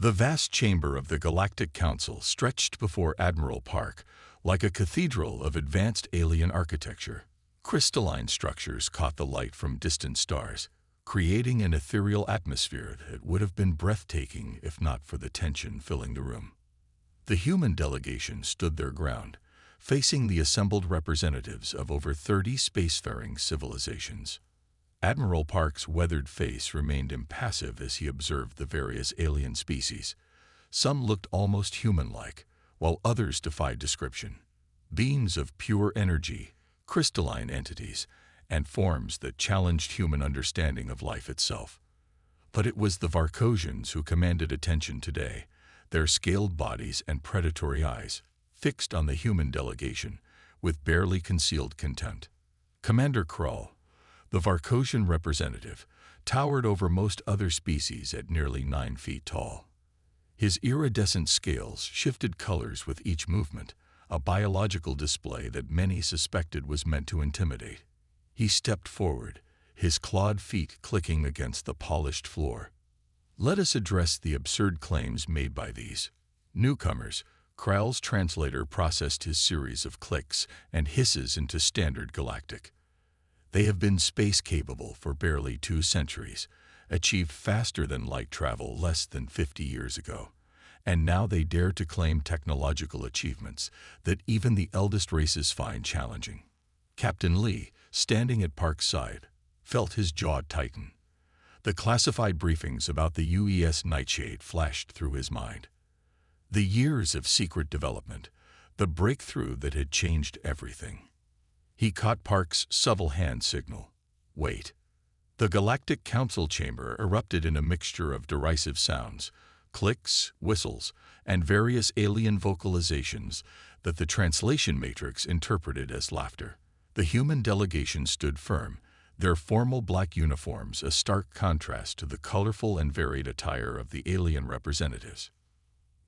The vast chamber of the Galactic Council stretched before Admiral Park like a cathedral of advanced alien architecture. Crystalline structures caught the light from distant stars, creating an ethereal atmosphere that would have been breathtaking if not for the tension filling the room. The human delegation stood their ground, facing the assembled representatives of over 30 spacefaring civilizations. Admiral Park's weathered face remained impassive as he observed the various alien species. Some looked almost human-like, while others defied description. Beings of pure energy, crystalline entities, and forms that challenged human understanding of life itself. But it was the Varkosians who commanded attention today, their scaled bodies and predatory eyes fixed on the human delegation with barely concealed contempt. Commander Krull, the Varkosian representative, towered over most other species at nearly 9 feet tall. His iridescent scales shifted colors with each movement, a biological display that many suspected was meant to intimidate. He stepped forward, his clawed feet clicking against the polished floor. Let us address the absurd claims made by these newcomers. Krull's translator processed his series of clicks and hisses into standard galactic. They have been space-capable for barely 2 centuries, achieved faster than light travel less than 50 years ago, and now they dare to claim technological achievements that even the eldest races find challenging. Captain Lee, standing at Park's side, felt his jaw tighten. The classified briefings about the UES Nightshade flashed through his mind. The years of secret development, the breakthrough that had changed everything. He caught Park's subtle hand signal. Wait. The Galactic Council chamber erupted in a mixture of derisive sounds, clicks, whistles, and various alien vocalizations that the translation matrix interpreted as laughter. The human delegation stood firm, their formal black uniforms a stark contrast to the colorful and varied attire of the alien representatives.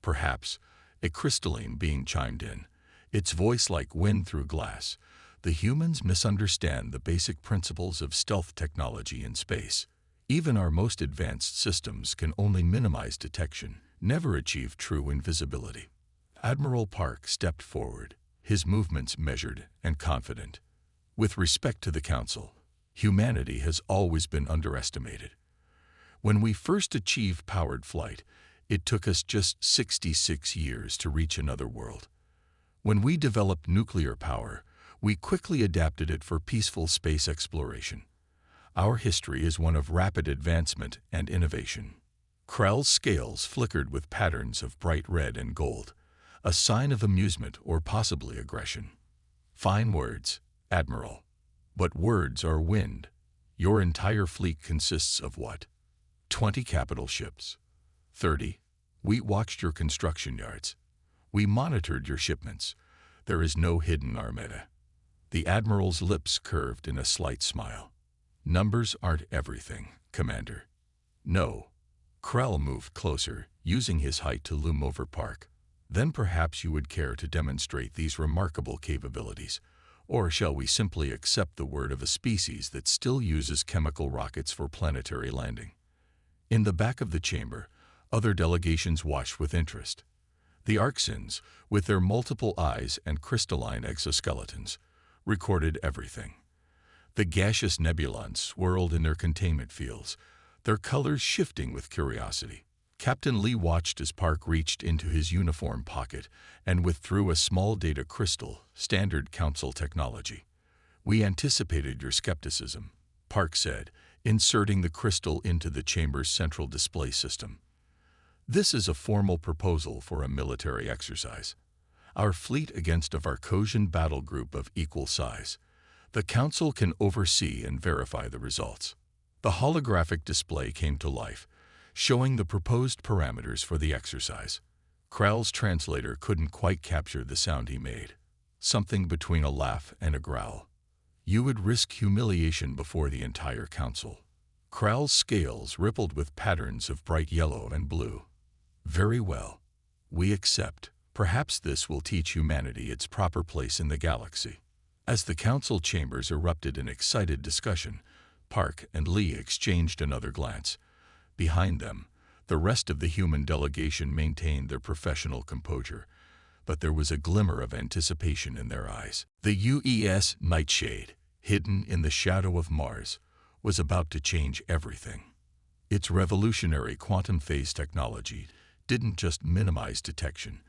Perhaps a crystalline being chimed in, its voice like wind through glass. The humans misunderstand the basic principles of stealth technology in space. Even our most advanced systems can only minimize detection, never achieve true invisibility. Admiral Park stepped forward, his movements measured and confident. With respect to the Council, humanity has always been underestimated. When we first achieved powered flight, it took us just 66 years to reach another world. When we developed nuclear power, we quickly adapted it for peaceful space exploration. Our history is one of rapid advancement and innovation. Krull's scales flickered with patterns of bright red and gold, a sign of amusement or possibly aggression. Fine words, Admiral. But words are wind. Your entire fleet consists of what? 20 capital ships. 30. We watched your construction yards. We monitored your shipments. There is no hidden armada. The Admiral's lips curved in a slight smile. Numbers aren't everything, Commander. No. Krull moved closer, using his height to loom over Park. Then perhaps you would care to demonstrate these remarkable capabilities. Or shall we simply accept the word of a species that still uses chemical rockets for planetary landing? In the back of the chamber, other delegations watched with interest. The Arcsins, with their multiple eyes and crystalline exoskeletons, recorded everything. The gaseous nebulons swirled in their containment fields, their colors shifting with curiosity. Captain Lee watched as Park reached into his uniform pocket and withdrew a small data crystal, standard Council technology. We anticipated your skepticism, Park said, inserting the crystal into the chamber's central display system. This is a formal proposal for a military exercise. Our fleet against a Varkosian battle group of equal size. The Council can oversee and verify the results. The holographic display came to life, showing the proposed parameters for the exercise. Krull's translator couldn't quite capture the sound he made. Something between a laugh and a growl. You would risk humiliation before the entire Council. Krull's scales rippled with patterns of bright yellow and blue. Very well. We accept. Perhaps this will teach humanity its proper place in the galaxy. As the Council chambers erupted in excited discussion, Park and Lee exchanged another glance. Behind them, The rest of the human delegation maintained their professional composure, but there was a glimmer of anticipation in their eyes. The UES Nightshade, hidden in the shadow of Mars, was about to change everything. Its revolutionary quantum phase technology didn't just minimize detection,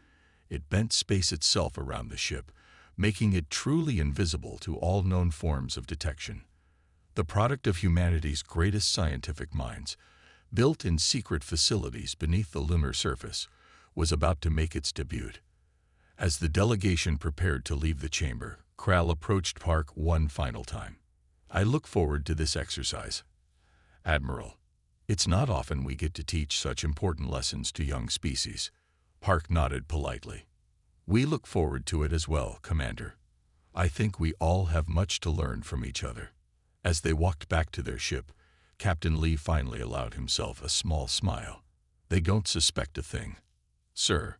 it bent space itself around the ship, making it truly invisible to all known forms of detection. The product of humanity's greatest scientific minds, built in secret facilities beneath the lunar surface, was about to make its debut. As the delegation prepared to leave the chamber, Kral approached Park one final time. "I look forward to this exercise, Admiral. It's not often we get to teach such important lessons to young species." Park nodded politely. "We look forward to it as well, Commander. I think we all have much to learn from each other." As they walked back to their ship, Captain Lee finally allowed himself a small smile. "They don't suspect a thing, sir."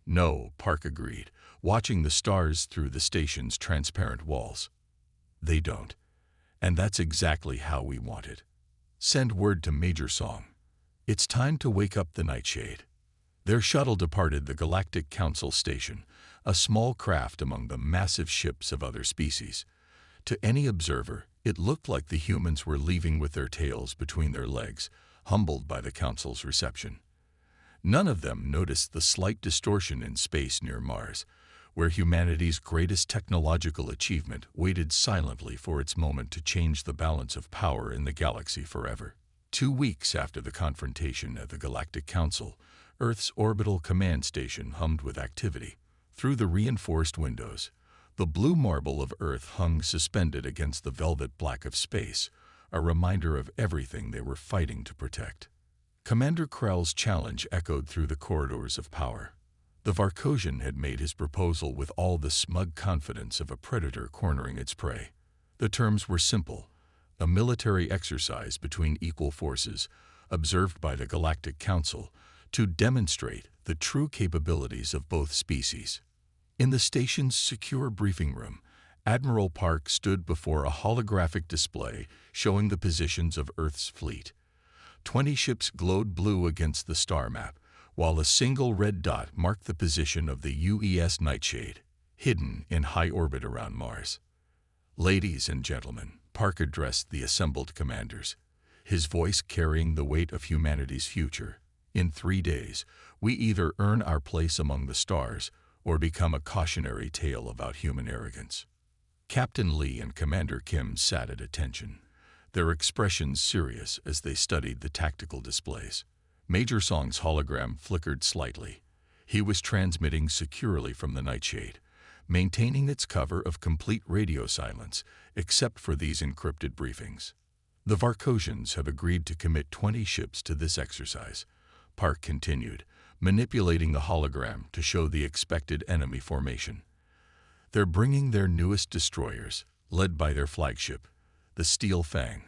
"No," Park agreed, watching the stars through the station's transparent walls. "They don't. And that's exactly how we want it. Send word to Major Song. It's time to wake up the Nightshade." Their shuttle departed the Galactic Council station, a small craft among the massive ships of other species. To any observer, it looked like the humans were leaving with their tails between their legs, humbled by the Council's reception. None of them noticed the slight distortion in space near Mars, where humanity's greatest technological achievement waited silently for its moment to change the balance of power in the galaxy forever. 2 weeks after the confrontation at the Galactic Council, Earth's orbital command station hummed with activity. Through the reinforced windows, the blue marble of Earth hung suspended against the velvet black of space, a reminder of everything they were fighting to protect. Commander Krell's challenge echoed through the corridors of power. The Varkosian had made his proposal with all the smug confidence of a predator cornering its prey. The terms were simple: a military exercise between equal forces, observed by the Galactic Council, to demonstrate the true capabilities of both species. In the station's secure briefing room, Admiral Park stood before a holographic display showing the positions of Earth's fleet. 20 ships glowed blue against the star map, while a single red dot marked the position of the UES Nightshade, hidden in high orbit around Mars. "Ladies and gentlemen," Park addressed the assembled commanders, his voice carrying the weight of humanity's future. "In 3 days, we either earn our place among the stars or become a cautionary tale about human arrogance." Captain Lee and Commander Kim sat at attention, their expressions serious as they studied the tactical displays. Major Song's hologram flickered slightly. He was transmitting securely from the Nightshade, maintaining its cover of complete radio silence except for these encrypted briefings. "The Varkosians have agreed to commit 20 ships to this exercise," Park continued, manipulating the hologram to show the expected enemy formation. "They're bringing their newest destroyers, led by their flagship, the Steel Fang.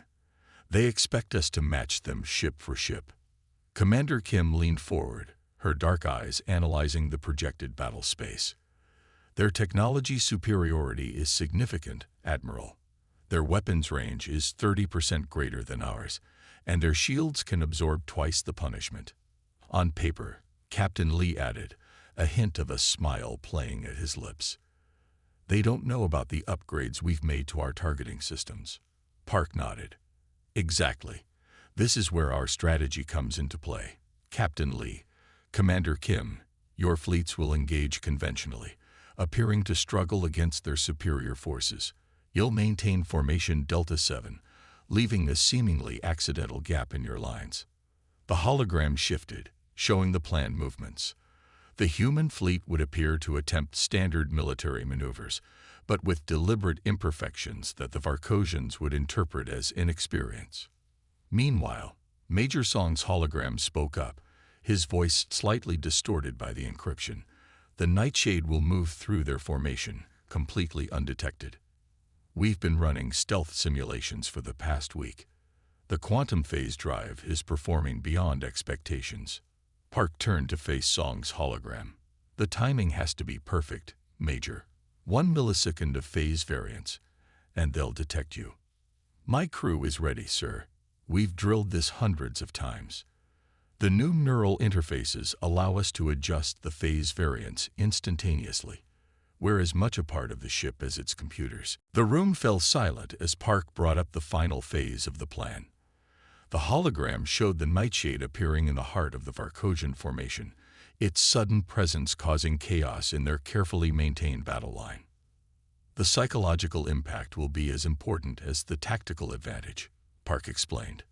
They expect us to match them ship for ship." Commander Kim leaned forward, her dark eyes analyzing the projected battle space. "Their technology superiority is significant, Admiral. Their weapons range is 30% greater than ours, and their shields can absorb twice the punishment." On paper, Captain Lee added, a hint of a smile playing at his lips. "They don't know about the upgrades we've made to our targeting systems." Park nodded. "Exactly. This is where our strategy comes into play. Captain Lee, Commander Kim, your fleets will engage conventionally, appearing to struggle against their superior forces. You'll maintain formation Delta 7, leaving a seemingly accidental gap in your lines." The hologram shifted, showing the planned movements. The human fleet would appear to attempt standard military maneuvers, but with deliberate imperfections that the Varkosians would interpret as inexperience. Meanwhile, Major Song's hologram spoke up, his voice slightly distorted by the encryption. "The Nightshade will move through their formation, completely undetected. We've been running stealth simulations for the past week. The quantum phase drive is performing beyond expectations." Park turned to face Song's hologram. "The timing has to be perfect, Major. 1 millisecond of phase variance, and they'll detect you." "My crew is ready, sir. We've drilled this hundreds of times." The new neural interfaces allow us to adjust the phase variance instantaneously. We're as much a part of the ship as its computers. The room fell silent as Park brought up the final phase of the plan. The hologram showed the nightshade appearing in the heart of the Varkosian formation, its sudden presence causing chaos in their carefully maintained battle line. The psychological impact will be as important as the tactical advantage, Park explained.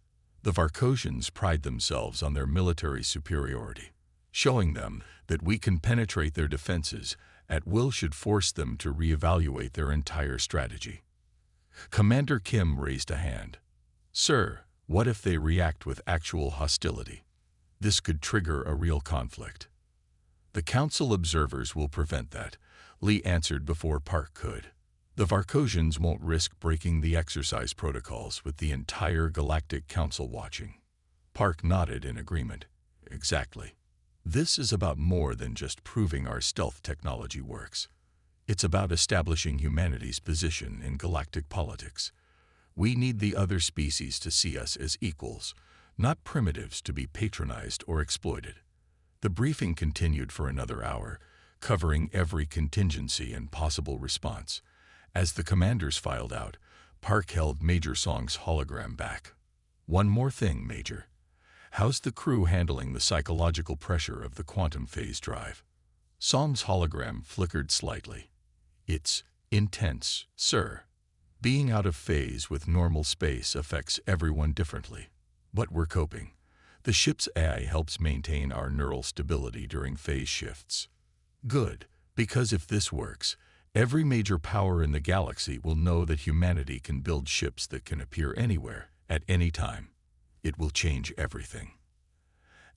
The Varkosians pride themselves on their military superiority. Showing them that we can penetrate their defenses at will should force them to reevaluate their entire strategy. Commander Kim raised a hand. Sir, what if they react with actual hostility? This could trigger a real conflict. The Council observers will prevent that, Lee answered before Park could. The Varkosians won't risk breaking the exercise protocols with the entire Galactic Council watching. Park nodded in agreement. Exactly. This is about more than just proving our stealth technology works. It's about establishing humanity's position in galactic politics. We need the other species to see us as equals, not primitives to be patronized or exploited. The briefing continued for another hour, covering every contingency and possible response. As the commanders filed out, Park held Major Song's hologram back. One more thing, Major. How's the crew handling the psychological pressure of the quantum phase drive? Song's hologram flickered slightly. It's intense, sir. Being out of phase with normal space affects everyone differently. But we're coping. The ship's AI helps maintain our neural stability during phase shifts. Good, because if this works, every major power in the galaxy will know that humanity can build ships that can appear anywhere, at any time. It will change everything.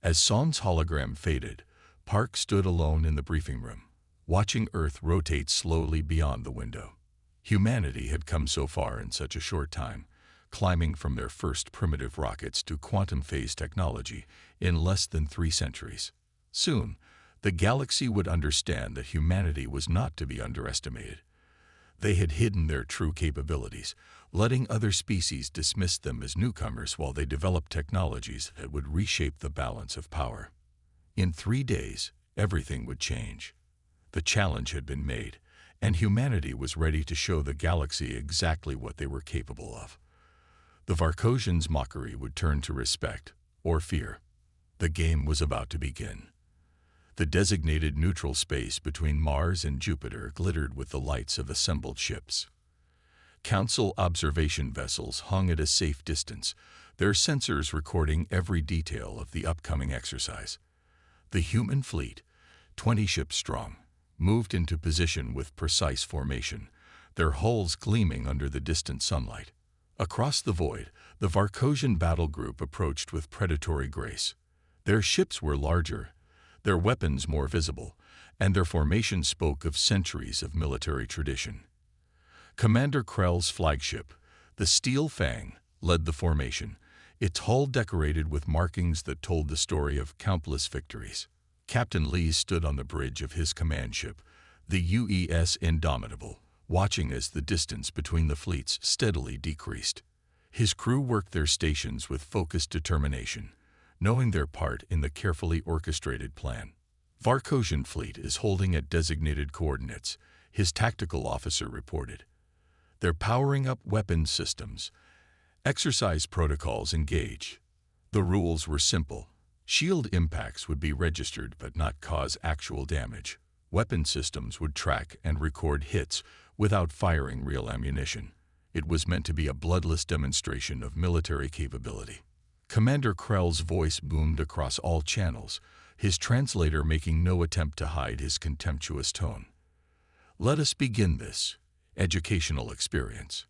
As Son's hologram faded, Park stood alone in the briefing room, watching Earth rotate slowly beyond the window. Humanity had come so far in such a short time, climbing from their first primitive rockets to quantum phase technology in less than 3 centuries. Soon, the galaxy would understand that humanity was not to be underestimated. They had hidden their true capabilities, letting other species dismiss them as newcomers while they developed technologies that would reshape the balance of power. In 3 days, everything would change. The challenge had been made, and humanity was ready to show the galaxy exactly what they were capable of. The Varkosians' mockery would turn to respect, or fear. The game was about to begin. The designated neutral space between Mars and Jupiter glittered with the lights of assembled ships. Council observation vessels hung at a safe distance, their sensors recording every detail of the upcoming exercise. The human fleet, 20 ships strong, moved into position with precise formation, their hulls gleaming under the distant sunlight. Across the void, the Varkosian battle group approached with predatory grace. Their ships were larger, their weapons more visible, and their formation spoke of centuries of military tradition. Commander Krell's flagship, the Steel Fang, led the formation, its hull decorated with markings that told the story of countless victories. Captain Lee stood on the bridge of his command ship, the UES Indomitable, watching as the distance between the fleets steadily decreased. His crew worked their stations with focused determination, knowing their part in the carefully orchestrated plan. Varkosian fleet is holding at designated coordinates, his tactical officer reported. They're powering up weapons systems. Exercise protocols engage. The rules were simple. Shield impacts would be registered but not cause actual damage. Weapon systems would track and record hits without firing real ammunition. It was meant to be a bloodless demonstration of military capability. Commander Krell's voice boomed across all channels, his translator making no attempt to hide his contemptuous tone. Let us begin this educational experience.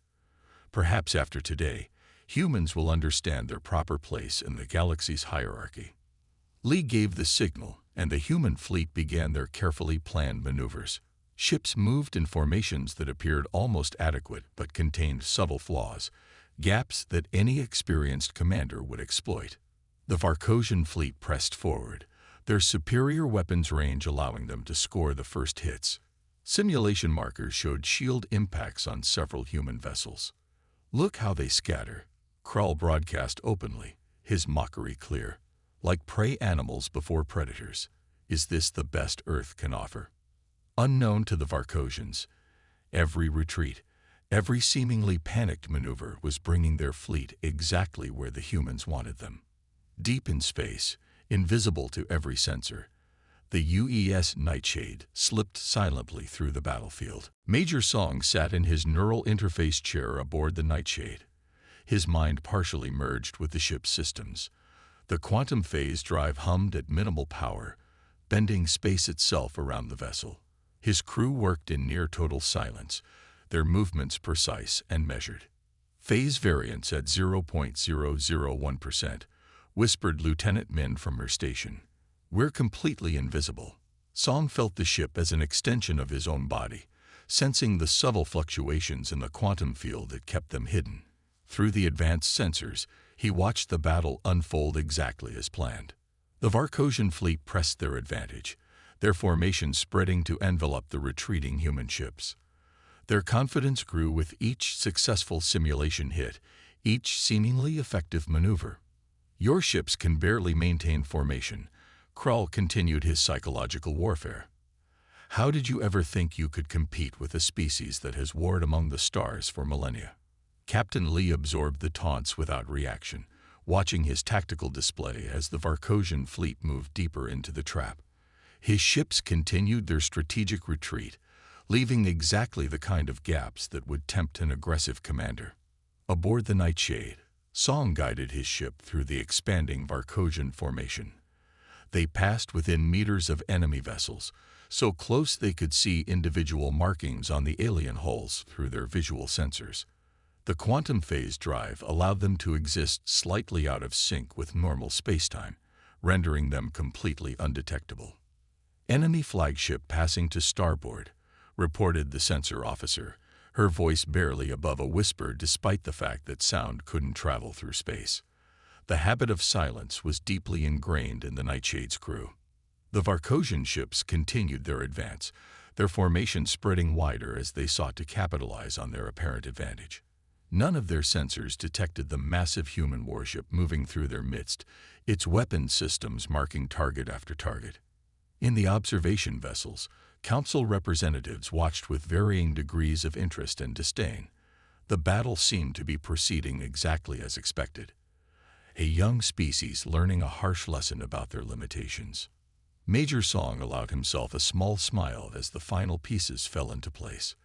Perhaps after today, humans will understand their proper place in the galaxy's hierarchy. Lee gave the signal, and the human fleet began their carefully planned maneuvers. Ships moved in formations that appeared almost adequate but contained subtle flaws, gaps that any experienced commander would exploit. The Varkosian fleet pressed forward, their superior weapons range allowing them to score the first hits. Simulation markers showed shield impacts on several human vessels. Look how they scatter, Krell broadcast openly, his mockery clear. like prey animals before predators. Is this the best Earth can offer? Unknown to the Varkosians, every retreat, every seemingly panicked maneuver was bringing their fleet exactly where the humans wanted them. Deep in space, invisible to every sensor, the UES Nightshade slipped silently through the battlefield. Major Song sat in his neural interface chair aboard the Nightshade, his mind partially merged with the ship's systems. The quantum phase drive hummed at minimal power, bending space itself around the vessel. His crew worked in near-total silence, their movements precise and measured. Phase variance at 0.001%, whispered Lieutenant Min from her station. We're completely invisible. Song felt the ship as an extension of his own body, sensing the subtle fluctuations in the quantum field that kept them hidden. Through the advanced sensors, he watched the battle unfold exactly as planned. The Varkosian fleet pressed their advantage, their formation spreading to envelop the retreating human ships. Their confidence grew with each successful simulation hit, each seemingly effective maneuver. Your ships can barely maintain formation. Krull continued his psychological warfare. How did you ever think you could compete with a species that has warred among the stars for millennia? Captain Lee absorbed the taunts without reaction, watching his tactical display as the Varkosian fleet moved deeper into the trap. His ships continued their strategic retreat, leaving exactly the kind of gaps that would tempt an aggressive commander. Aboard the Nightshade, Song guided his ship through the expanding Varkosian formation. They passed within meters of enemy vessels, so close they could see individual markings on the alien hulls through their visual sensors. The quantum phase drive allowed them to exist slightly out of sync with normal spacetime, rendering them completely undetectable. Enemy flagship passing to starboard, reported the sensor officer, her voice barely above a whisper despite the fact that sound couldn't travel through space. The habit of silence was deeply ingrained in the Nightshade's crew. The Varkosian ships continued their advance, their formation spreading wider as they sought to capitalize on their apparent advantage. None of their sensors detected the massive human warship moving through their midst, its weapon systems marking target after target. In the observation vessels, council representatives watched with varying degrees of interest and disdain. The battle seemed to be proceeding exactly as expected. A young species learning a harsh lesson about their limitations. Major Song allowed himself a small smile as the final pieces fell into place.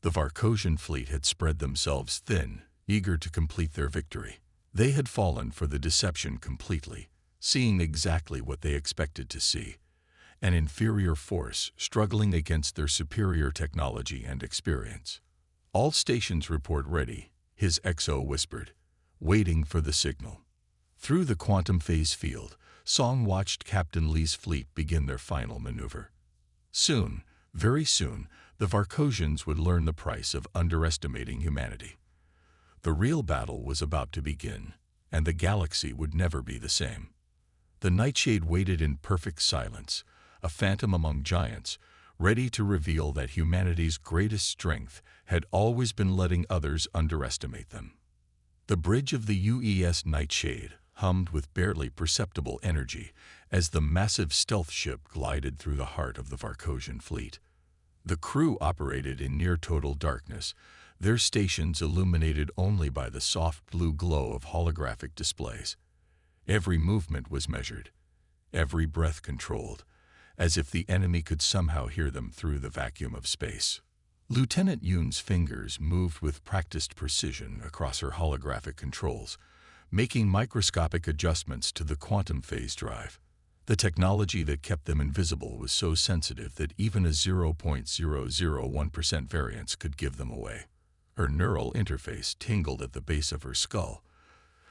The Varkosian fleet had spread themselves thin, eager to complete their victory. They had fallen for the deception completely, seeing exactly what they expected to see. An inferior force struggling against their superior technology and experience. All stations report ready, his XO whispered, waiting for the signal. Through the quantum phase field, Song watched Captain Lee's fleet begin their final maneuver. Soon, very soon, the Varkosians would learn the price of underestimating humanity. The real battle was about to begin, and the galaxy would never be the same. The Nightshade waited in perfect silence, a phantom among giants, ready to reveal that humanity's greatest strength had always been letting others underestimate them. The bridge of the UES Nightshade hummed with barely perceptible energy as the massive stealth ship glided through the heart of the Varkosian fleet. The crew operated in near-total darkness, their stations illuminated only by the soft blue glow of holographic displays. Every movement was measured, every breath controlled, as if the enemy could somehow hear them through the vacuum of space. Lieutenant Yoon's fingers moved with practiced precision across her holographic controls, making microscopic adjustments to the quantum phase drive. The technology that kept them invisible was so sensitive that even a 0.001% variance could give them away. Her neural interface tingled at the base of her skull,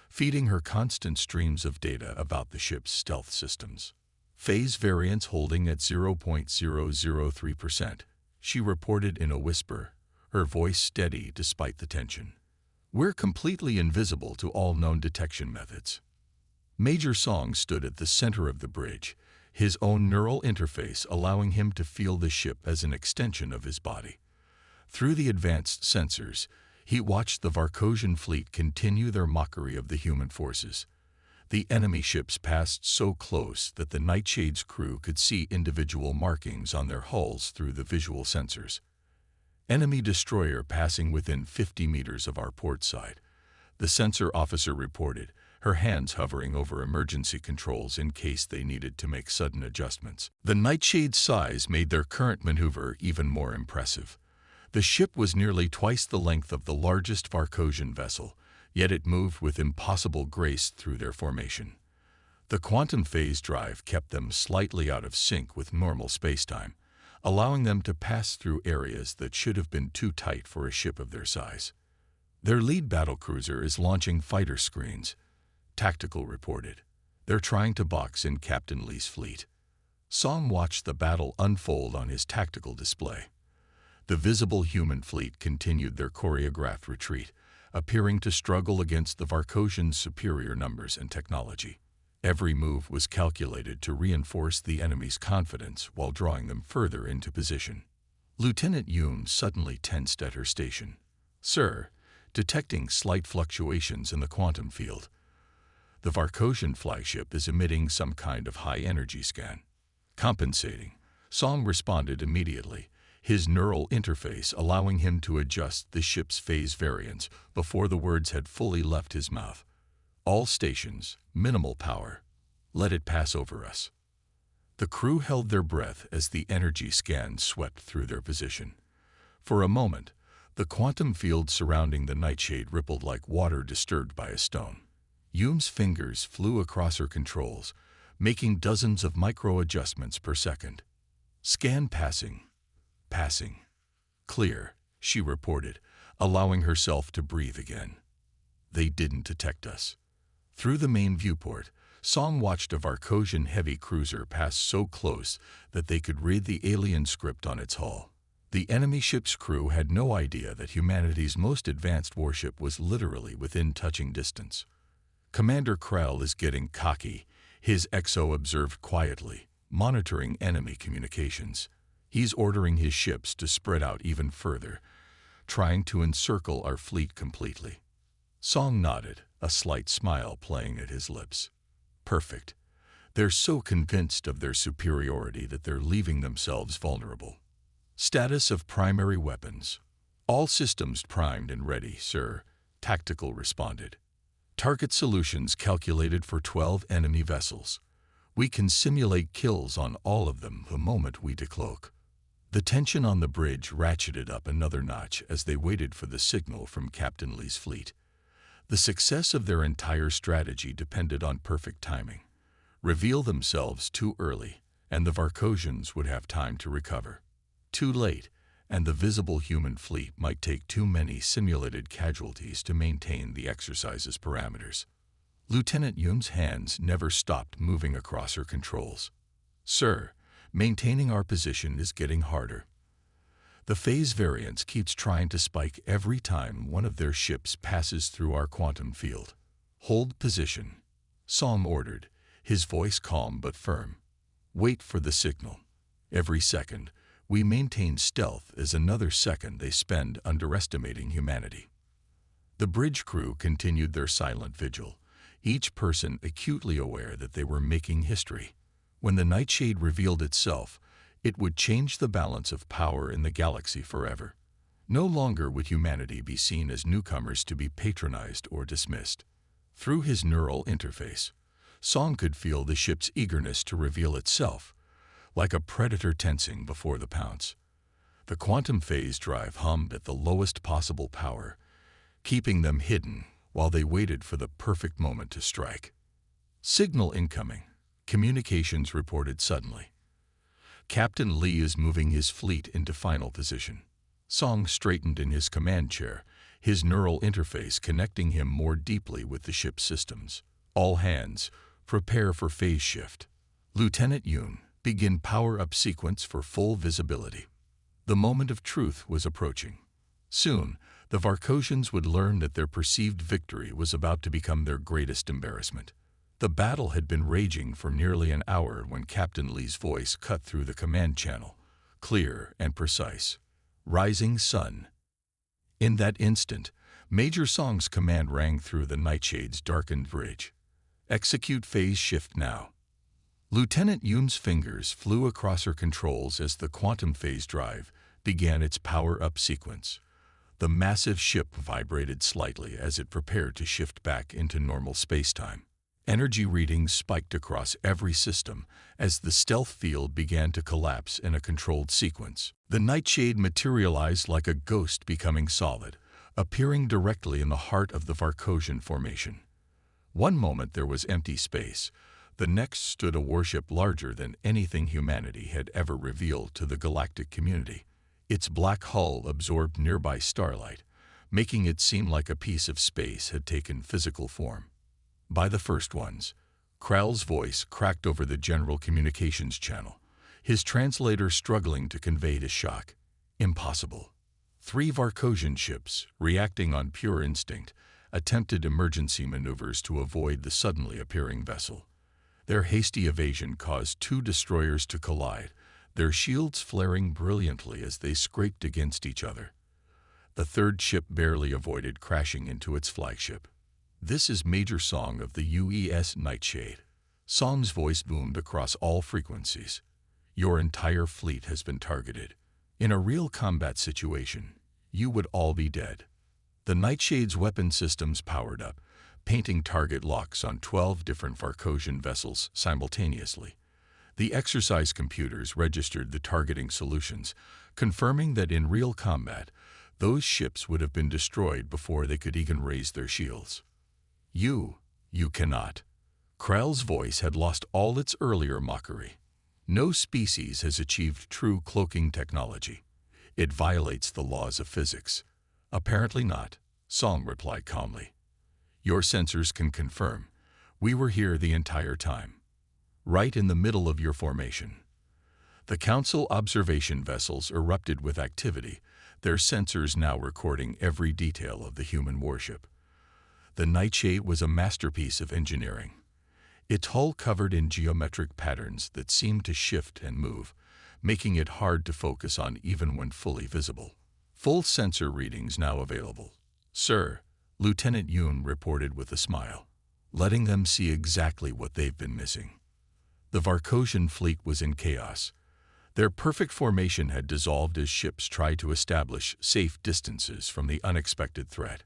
feeding her constant streams of data about the ship's stealth systems. Phase variance holding at 0.003%, she reported in a whisper, her voice steady despite the tension. We're completely invisible to all known detection methods. Major Song stood at the center of the bridge, his own neural interface allowing him to feel the ship as an extension of his body. Through the advanced sensors, he watched the Varkosian fleet continue their mockery of the human forces. The enemy ships passed so close that the Nightshade's crew could see individual markings on their hulls through the visual sensors. Enemy destroyer passing within 50 meters of our port side, the sensor officer reported, her hands hovering over emergency controls in case they needed to make sudden adjustments. The Nightshade's size made their current maneuver even more impressive. The ship was nearly twice the length of the largest Varkosian vessel, yet it moved with impossible grace through their formation. The quantum phase drive kept them slightly out of sync with normal spacetime, allowing them to pass through areas that should have been too tight for a ship of their size. Their lead battlecruiser is launching fighter screens, Tactical reported. They're trying to box in Captain Lee's fleet. Song watched the battle unfold on his tactical display. The visible human fleet continued their choreographed retreat, appearing to struggle against the Varkosians' superior numbers and technology. Every move was calculated to reinforce the enemy's confidence while drawing them further into position. Lieutenant Yoon suddenly tensed at her station. "Sir," detecting slight fluctuations in the quantum field. The Varkosian flagship is emitting some kind of high-energy scan. Compensating, Song responded immediately, his neural interface allowing him to adjust the ship's phase variance before the words had fully left his mouth. "All stations, minimal power. Let it pass over us." The crew held their breath as the energy scan swept through their position. For a moment, the quantum field surrounding the Nightshade rippled like water disturbed by a stone. Yoon's fingers flew across her controls, making dozens of micro-adjustments per second. "Scan passing. Passing. Clear," she reported, allowing herself to breathe again. They didn't detect us. Through the main viewport, Song watched a Varkosian heavy cruiser pass so close that they could read the alien script on its hull. The enemy ship's crew had no idea that humanity's most advanced warship was literally within touching distance. "Commander Krell is getting cocky," his XO observed quietly, monitoring enemy communications. "He's ordering his ships to spread out even further, trying to encircle our fleet completely." Song nodded, a slight smile playing at his lips. "Perfect. They're so convinced of their superiority that they're leaving themselves vulnerable." Status of primary weapons. "All systems primed and ready, sir," Tactical responded. "Target solutions calculated for 12 enemy vessels. We can simulate kills on all of them the moment we decloak." The tension on the bridge ratcheted up another notch as they waited for the signal from Captain Lee's fleet. The success of their entire strategy depended on perfect timing. Reveal themselves too early, and the Varkosians would have time to recover. Too late, and the visible human fleet might take too many simulated casualties to maintain the exercise's parameters. Lieutenant Yoon's hands never stopped moving across her controls. "Sir, maintaining our position is getting harder. The phase variance keeps trying to spike every time one of their ships passes through our quantum field." "Hold position," Song ordered, his voice calm but firm. "Wait for the signal. Every second, we maintain stealth is another second they spend underestimating humanity." The bridge crew continued their silent vigil, each person acutely aware that they were making history. When the Nightshade revealed itself, it would change the balance of power in the galaxy forever. No longer would humanity be seen as newcomers to be patronized or dismissed. Through his neural interface, Song could feel the ship's eagerness to reveal itself, like a predator tensing before the pounce. The quantum phase drive hummed at the lowest possible power, keeping them hidden while they waited for the perfect moment to strike. "Signal incoming," communications reported suddenly. "Captain Lee is moving his fleet into final position." Song straightened in his command chair, his neural interface connecting him more deeply with the ship's systems. "All hands, prepare for phase shift. Lieutenant Yoon, begin power-up sequence for full visibility." The moment of truth was approaching. Soon, the Varkosians would learn that their perceived victory was about to become their greatest embarrassment. The battle had been raging for nearly an hour when Captain Lee's voice cut through the command channel, clear and precise. "Rising sun." In that instant, Major Song's command rang through the Nightshade's darkened bridge. Execute phase shift now. Lieutenant Yoon's fingers flew across her controls as the quantum phase drive began its power-up sequence. The massive ship vibrated slightly as it prepared to shift back into normal spacetime. Energy readings spiked across every system as the stealth field began to collapse in a controlled sequence. The nightshade materialized like a ghost becoming solid, appearing directly in the heart of the Varkosian formation. One moment there was empty space. The next stood a warship larger than anything humanity had ever revealed to the galactic community. Its black hull absorbed nearby starlight, making it seem like a piece of space had taken physical form. By the first ones, Krell's voice cracked over the general communications channel, his translator struggling to convey his shock. Impossible. 3 Varkosian ships, reacting on pure instinct, attempted emergency maneuvers to avoid the suddenly appearing vessel. Their hasty evasion caused 2 destroyers to collide, their shields flaring brilliantly as they scraped against each other. The third ship barely avoided crashing into its flagship. This is Major Song of the UES Nightshade. Song's voice boomed across all frequencies. Your entire fleet has been targeted. In a real combat situation, you would all be dead. The Nightshade's weapon systems powered up, painting target locks on 12 different Varkosian vessels simultaneously. The exercise computers registered the targeting solutions, confirming that in real combat, those ships would have been destroyed before they could even raise their shields. You cannot. Krell's voice had lost all its earlier mockery. No species has achieved true cloaking technology. It violates the laws of physics. Apparently not, Song replied calmly. Your sensors can confirm. We were here the entire time. Right in the middle of your formation. The Council observation vessels erupted with activity, their sensors now recording every detail of the human warship. The Nightshade was a masterpiece of engineering. Its hull covered in geometric patterns that seemed to shift and move, making it hard to focus on even when fully visible. Full sensor readings now available. Sir, Lieutenant Yoon reported with a smile, letting them see exactly what they've been missing. The Varkosian fleet was in chaos. Their perfect formation had dissolved as ships tried to establish safe distances from the unexpected threat.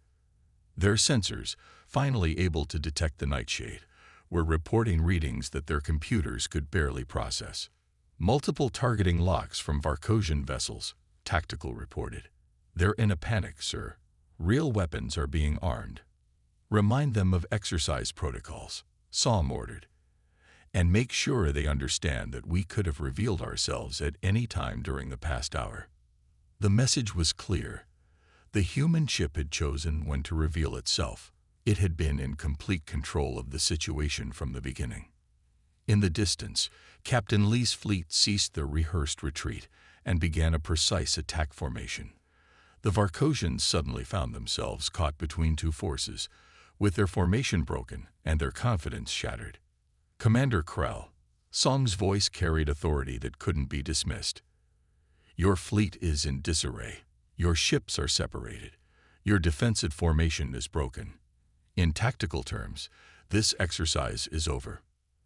Their sensors, finally able to detect the Nightshade, were reporting readings that their computers could barely process. Multiple targeting locks from Varkosian vessels, Tactical reported. They're in a panic, sir. Real weapons are being armed. Remind them of exercise protocols, Psalm ordered. And make sure they understand that we could have revealed ourselves at any time during the past hour. The message was clear. The human ship had chosen when to reveal itself. It had been in complete control of the situation from the beginning. In the distance, Captain Lee's fleet ceased their rehearsed retreat and began a precise attack formation. The Varkosians suddenly found themselves caught between 2 forces, with their formation broken and their confidence shattered. Commander Krell, Song's voice carried authority that couldn't be dismissed. Your fleet is in disarray. Your ships are separated. Your defensive formation is broken. In tactical terms, this exercise is over.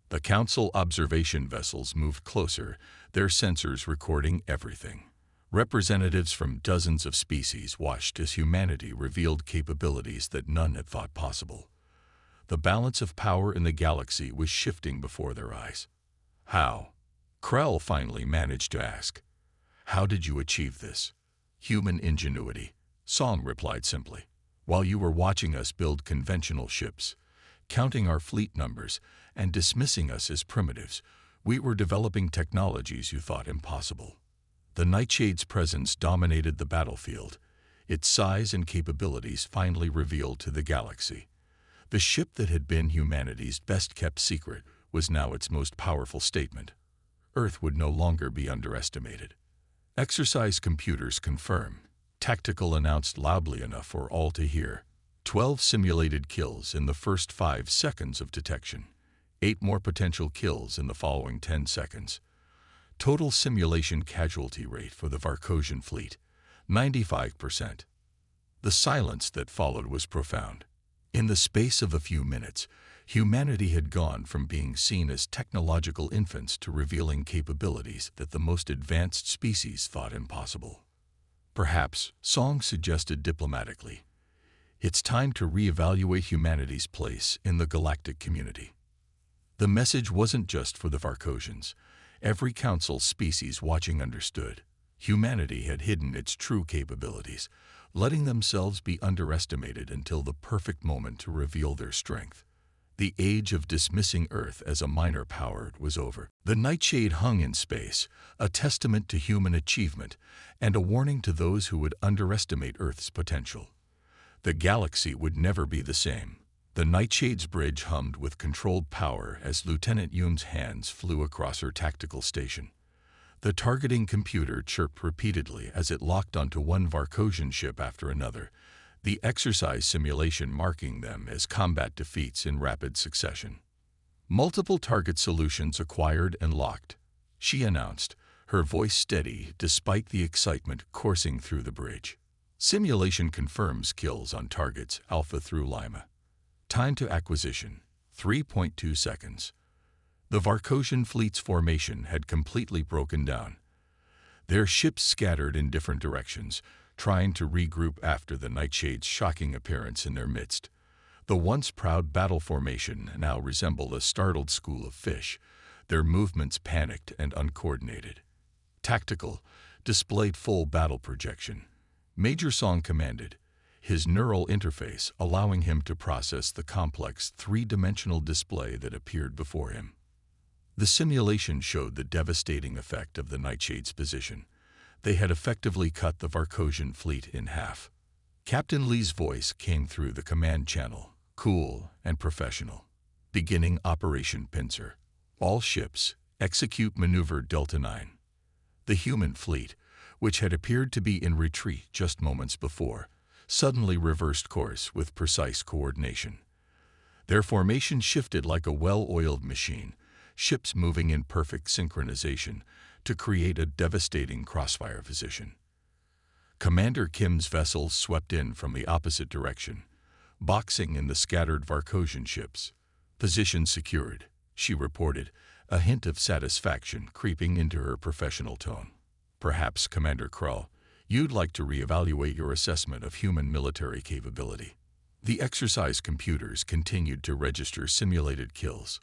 The Council observation vessels moved closer, their sensors recording everything. Representatives from dozens of species watched as humanity revealed capabilities that none had thought possible. The balance of power in the galaxy was shifting before their eyes. How? Krell finally managed to ask. How did you achieve this? Human ingenuity, Song replied simply. While you were watching us build conventional ships, counting our fleet numbers, and dismissing us as primitives, we were developing technologies you thought impossible. The Nightshade's presence dominated the battlefield, its size and capabilities finally revealed to the galaxy. The ship that had been humanity's best-kept secret was now its most powerful statement. Earth would no longer be underestimated. Exercise computers confirm. Tactical announced loudly enough for all to hear. 12 simulated kills in the first 5 seconds of detection. 8 more potential kills in the following 10 seconds. Total simulation casualty rate for the Varkosian fleet, 95%. The silence that followed was profound. In the space of a few minutes, Humanity had gone from being seen as technological infants to revealing capabilities that the most advanced species thought impossible. Perhaps, Song suggested diplomatically, it's time to reevaluate humanity's place in the galactic community. The message wasn't just for the Varkosians. Every council species watching understood. Humanity had hidden its true capabilities, letting themselves be underestimated until the perfect moment to reveal their strength. The age of dismissing Earth as a minor power was over. The nightshade hung in space, a testament to human achievement and a warning to those who would underestimate Earth's potential. The galaxy would never be the same. The Nightshade's bridge hummed with controlled power as Lieutenant Yoon's hands flew across her tactical station. The targeting computer chirped repeatedly as it locked onto one Varkosian ship after another, the exercise simulation marking them as combat defeats in rapid succession. Multiple target solutions acquired and locked, she announced, her voice steady despite the excitement coursing through the bridge. Simulation confirms kills on targets Alpha through Lima. Time to acquisition, 3.2 seconds. The Varkosian fleet's formation had completely broken down. Their ships scattered in different directions, trying to regroup after the Nightshade's shocking appearance in their midst. The once proud battle formation now resembled a startled school of fish, their movements panicked and uncoordinated. Tactical, displayed full battle projection. Major Song commanded, his neural interface allowing him to process the complex three-dimensional display that appeared before him. The simulation showed the devastating effect of the Nightshade's position. They had effectively cut the Varkosian fleet in half. Captain Lee's voice came through the command channel, cool and professional. Beginning Operation Pincer. All ships, execute maneuver Delta 9. The human fleet, which had appeared to be in retreat just moments before, suddenly reversed course with precise coordination. Their formation shifted like a well-oiled machine, ships moving in perfect synchronization to create a devastating crossfire position. Commander Kim's vessels swept in from the opposite direction, boxing in the scattered Varkosian ships. Position secured, she reported, a hint of satisfaction creeping into her professional tone. Perhaps, Commander Krull, you'd like to reevaluate your assessment of human military capability. The exercise computers continued to register simulated kills.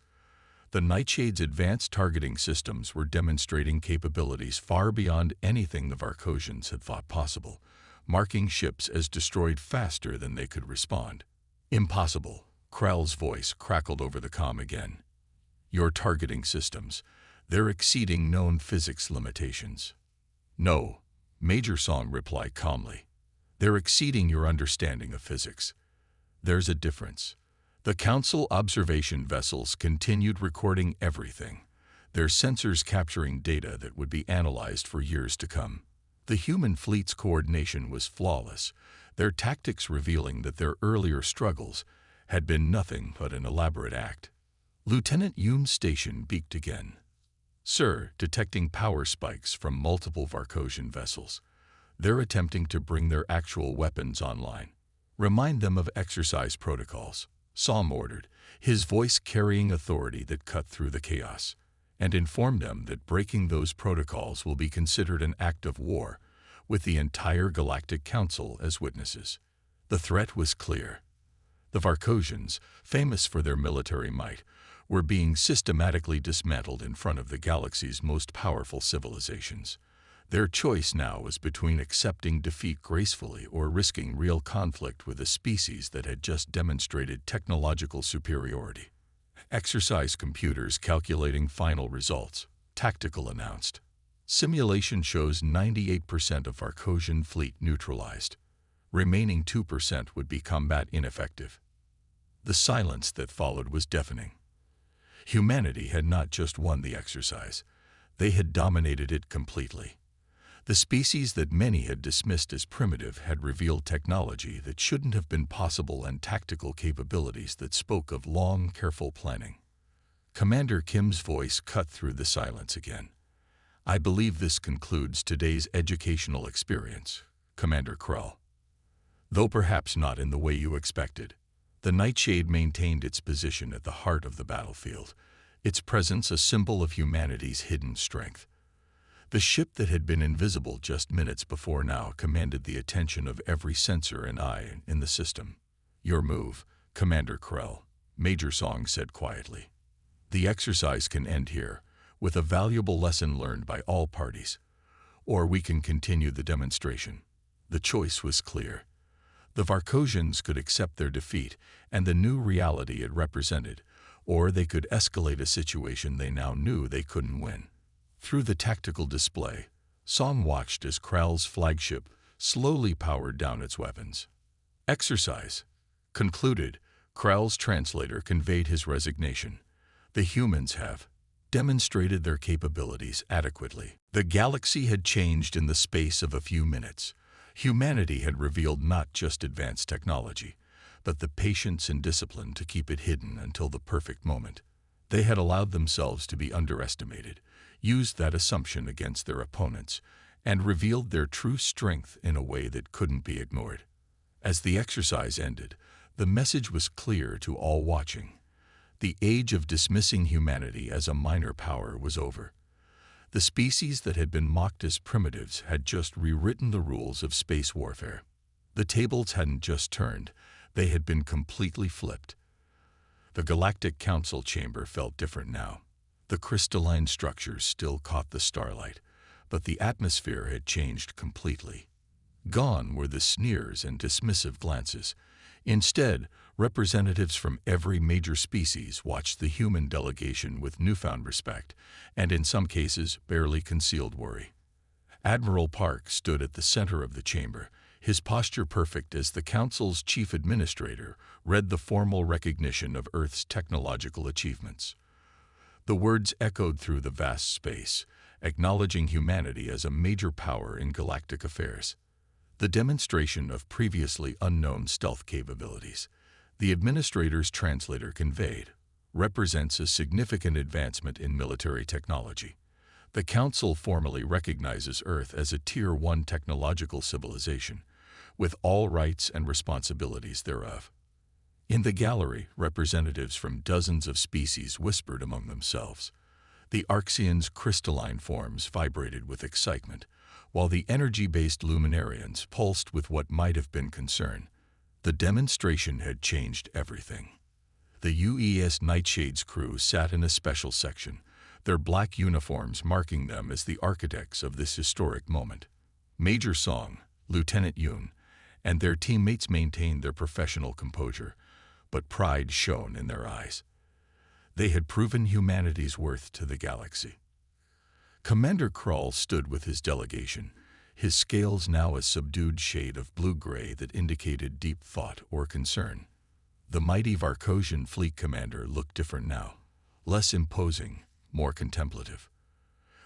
The Nightshade's advanced targeting systems were demonstrating capabilities far beyond anything the Varkosians had thought possible, marking ships as destroyed faster than they could respond. Impossible, Krell's voice crackled over the comm again. Your targeting systems, they're exceeding known physics limitations. No, Major Song replied calmly. They're exceeding your understanding of physics. There's a difference. The Council observation vessels continued recording everything, their sensors capturing data that would be analyzed for years to come. The human fleet's coordination was flawless, their tactics revealing that their earlier struggles had been nothing but an elaborate act. Lieutenant Yoon's station beeped again. Sir, detecting power spikes from multiple Varkosian vessels. They're attempting to bring their actual weapons online. Remind them of exercise protocols, Song ordered, his voice carrying authority that cut through the chaos, and inform them that breaking those protocols will be considered an act of war, with the entire Galactic Council as witnesses. The threat was clear. The Varkosians, famous for their military might, were being systematically dismantled in front of the galaxy's most powerful civilizations. Their choice now was between accepting defeat gracefully or risking real conflict with a species that had just demonstrated technological superiority. Exercise computers calculating final results, Tactical announced. Simulation shows 98% of Varkosian fleet neutralized. Remaining 2% would be combat ineffective. The silence that followed was deafening. Humanity had not just won the exercise, they had dominated it completely. The species that many had dismissed as primitive had revealed technology that shouldn't have been possible and tactical capabilities that spoke of long, careful planning. Commander Kim's voice cut through the silence again. I believe this concludes today's educational experience, Commander Krull. Though perhaps not in the way you expected. The Nightshade maintained its position at the heart of the battlefield, its presence a symbol of humanity's hidden strength. The ship that had been invisible just minutes before now commanded the attention of every sensor and eye in the system. "Your move, Commander Krell," Major Song said quietly. "The exercise can end here, with a valuable lesson learned by all parties. Or we can continue the demonstration." The choice was clear. The Varkosians could accept their defeat and the new reality it represented, or they could escalate a situation they now knew they couldn't win. Through the tactical display, Song watched as Krell's flagship slowly powered down its weapons. "Exercise concluded," Krell's translator conveyed his resignation. "The humans have demonstrated their capabilities adequately." The galaxy had changed in the space of a few minutes. Humanity had revealed not just advanced technology, but the patience and discipline to keep it hidden until the perfect moment. They had allowed themselves to be underestimated, used that assumption against their opponents, and revealed their true strength in a way that couldn't be ignored. As the exercise ended, the message was clear to all watching. The age of dismissing humanity as a minor power was over. The species that had been mocked as primitives had just rewritten the rules of space warfare. The tables hadn't just turned, they had been completely flipped. The Galactic Council chamber felt different now. The crystalline structures still caught the starlight, but the atmosphere had changed completely. Gone were the sneers and dismissive glances. Instead, representatives from every major species watched the human delegation with newfound respect, and in some cases, barely concealed worry. Admiral Park stood at the center of the chamber, his posture perfect as the Council's chief administrator read the formal recognition of Earth's technological achievements. The words echoed through the vast space, acknowledging humanity as a major power in galactic affairs. The demonstration of previously unknown stealth capabilities, the administrator's translator conveyed, represents a significant advancement in military technology. The Council formally recognizes Earth as a Tier 1 technological civilization, with all rights and responsibilities thereof. In the gallery, representatives from dozens of species whispered among themselves. The Arxians' crystalline forms vibrated with excitement, while the energy-based luminarians pulsed with what might have been concern. The demonstration had changed everything. The UES Nightshade's crew sat in a special section, their black uniforms marking them as the architects of this historic moment. Major Song, Lieutenant Yoon, and their teammates maintained their professional composure, but pride shone in their eyes. They had proven humanity's worth to the galaxy. Commander Krall stood with his delegation, his scales now a subdued shade of blue-gray that indicated deep thought or concern. The mighty Varkosian fleet commander looked different now, less imposing, more contemplative.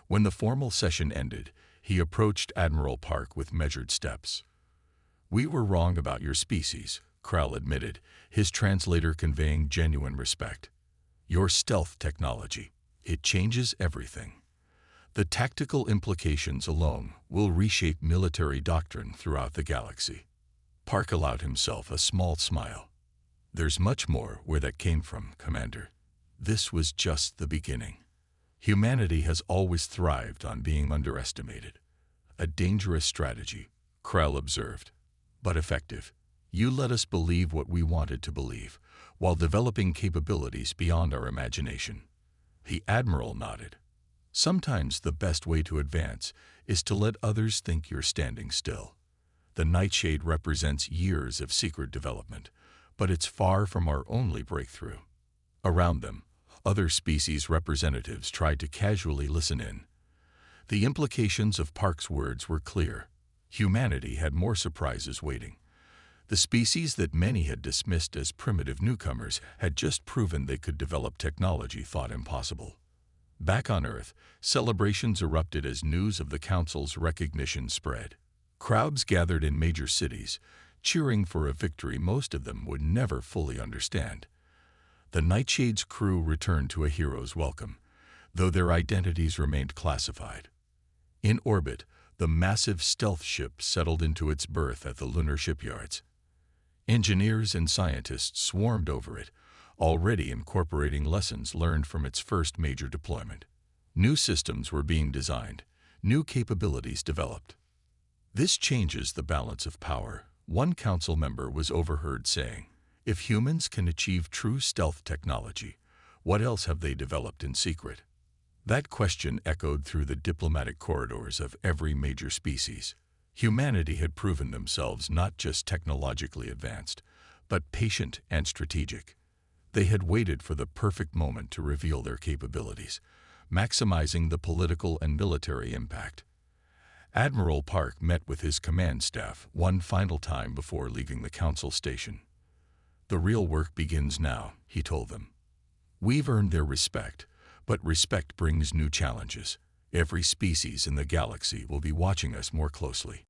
When the formal session ended, he approached Admiral Park with measured steps. "We were wrong about your species," Krall admitted, his translator conveying genuine respect. "Your stealth technology, it changes everything. The tactical implications alone will reshape military doctrine throughout the galaxy." Park allowed himself a small smile. "There's much more where that came from, Commander. This was just the beginning. Humanity has always thrived on being underestimated. A dangerous strategy," Krall observed, "but effective. You let us believe what we wanted to believe, while developing capabilities beyond our imagination." The Admiral nodded. "Sometimes the best way to advance is to let others think you're standing still. The Nightshade represents years of secret development, but it's far from our only breakthrough." Around them, other species representatives tried to casually listen in. The implications of Park's words were clear. Humanity had more surprises waiting. The species that many had dismissed as primitive newcomers had just proven they could develop technology thought impossible. Back on Earth, celebrations erupted as news of the Council's recognition spread. Crowds gathered in major cities, cheering for a victory most of them would never fully understand. The Nightshade's crew returned to a hero's welcome, though their identities remained classified. In orbit, the massive stealth ship settled into its berth at the lunar shipyards. Engineers and scientists swarmed over it, already incorporating lessons learned from its first major deployment. New systems were being designed, new capabilities developed. This changes the balance of power. One council member was overheard saying, "If humans can achieve true stealth technology, what else have they developed in secret?" That question echoed through the diplomatic corridors of every major species. Humanity had proven themselves not just technologically advanced, but patient and strategic. They had waited for the perfect moment to reveal their capabilities, maximizing the political and military impact. Admiral Park met with his command staff one final time before leaving the council station. "The real work begins now," he told them. "We've earned their respect, but respect brings new challenges. Every species in the galaxy will be watching us more closely."